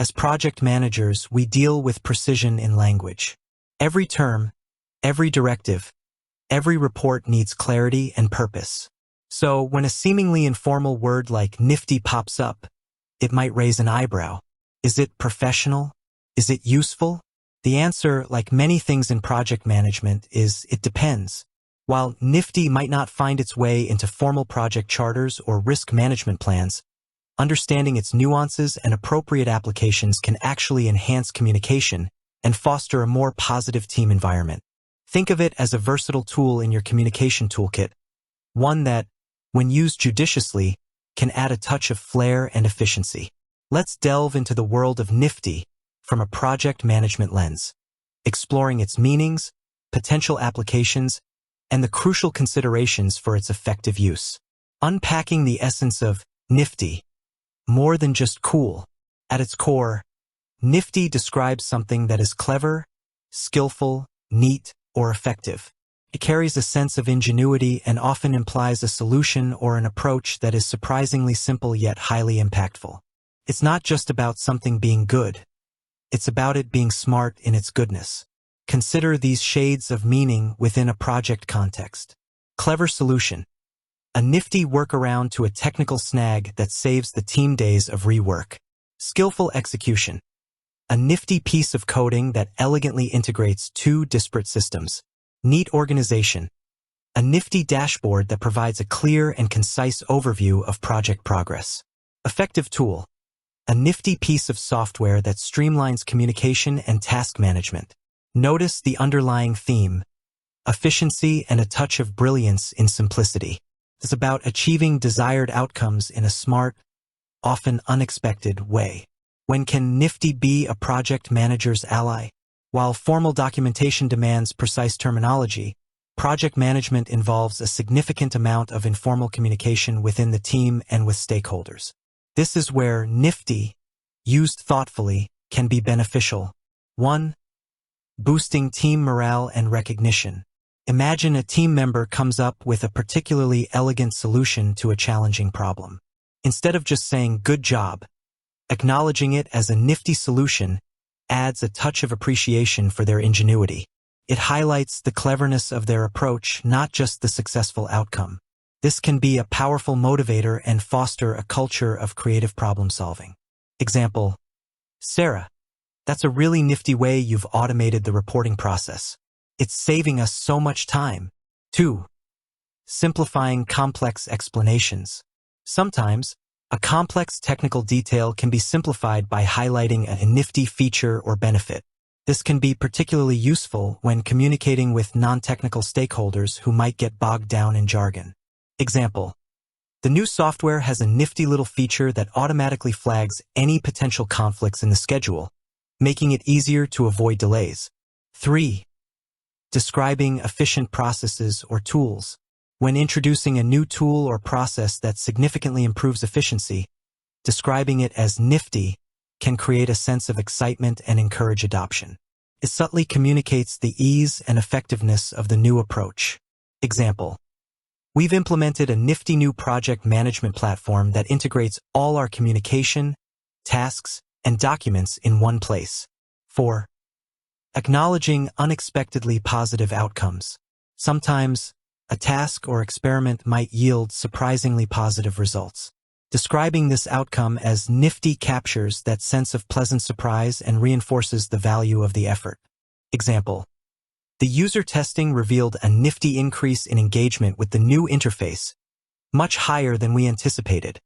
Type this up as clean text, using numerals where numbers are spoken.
As project managers, we deal with precision in language. Every term, every directive, every report needs clarity and purpose. So when a seemingly informal word like NIFTY pops up, it might raise an eyebrow. Is it professional? Is it useful? The answer, like many things in project management, is it depends. While NIFTY might not find its way into formal project charters or risk management plans, understanding its nuances and appropriate applications can actually enhance communication and foster a more positive team environment. Think of it as a versatile tool in your communication toolkit, one that, when used judiciously, can add a touch of flair and efficiency. Let's delve into the world of NIFTY from a project management lens, exploring its meanings, potential applications, and the crucial considerations for its effective use. Unpacking the essence of NIFTY. More than just cool. At its core, NIFTY describes something that is clever, skillful, neat, or effective. It carries a sense of ingenuity and often implies a solution or an approach that is surprisingly simple yet highly impactful. It's not just about something being good. It's about it being smart in its goodness. Consider these shades of meaning within a project context. Clever solution. A nifty workaround to a technical snag that saves the team days of rework. Skillful execution. A nifty piece of coding that elegantly integrates two disparate systems. Neat organization. A nifty dashboard that provides a clear and concise overview of project progress. Effective tool. A nifty piece of software that streamlines communication and task management. Notice the underlying theme. Efficiency and a touch of brilliance in simplicity. It's about achieving desired outcomes in a smart, often unexpected way. When can NIFTY be a project manager's ally? While formal documentation demands precise terminology, project management involves a significant amount of informal communication within the team and with stakeholders. This is where NIFTY, used thoughtfully, can be beneficial. 1. Boosting team morale and recognition. Imagine a team member comes up with a particularly elegant solution to a challenging problem. Instead of just saying, "Good job," acknowledging it as a nifty solution adds a touch of appreciation for their ingenuity. It highlights the cleverness of their approach, not just the successful outcome. This can be a powerful motivator and foster a culture of creative problem-solving. Example: Sarah, that's a really nifty way you've automated the reporting process. It's saving us so much time. 2. Simplifying complex explanations. Sometimes, a complex technical detail can be simplified by highlighting a nifty feature or benefit. This can be particularly useful when communicating with non-technical stakeholders who might get bogged down in jargon. Example: the new software has a nifty little feature that automatically flags any potential conflicts in the schedule, making it easier to avoid delays. 3. Describing efficient processes or tools. When introducing a new tool or process that significantly improves efficiency, describing it as nifty can create a sense of excitement and encourage adoption. It subtly communicates the ease and effectiveness of the new approach. Example: we've implemented a nifty new project management platform that integrates all our communication, tasks, and documents in one place. 4. Acknowledging unexpectedly positive outcomes. Sometimes, a task or experiment might yield surprisingly positive results. Describing this outcome as nifty captures that sense of pleasant surprise and reinforces the value of the effort. Example: the user testing revealed a nifty increase in engagement with the new interface, much higher than we anticipated.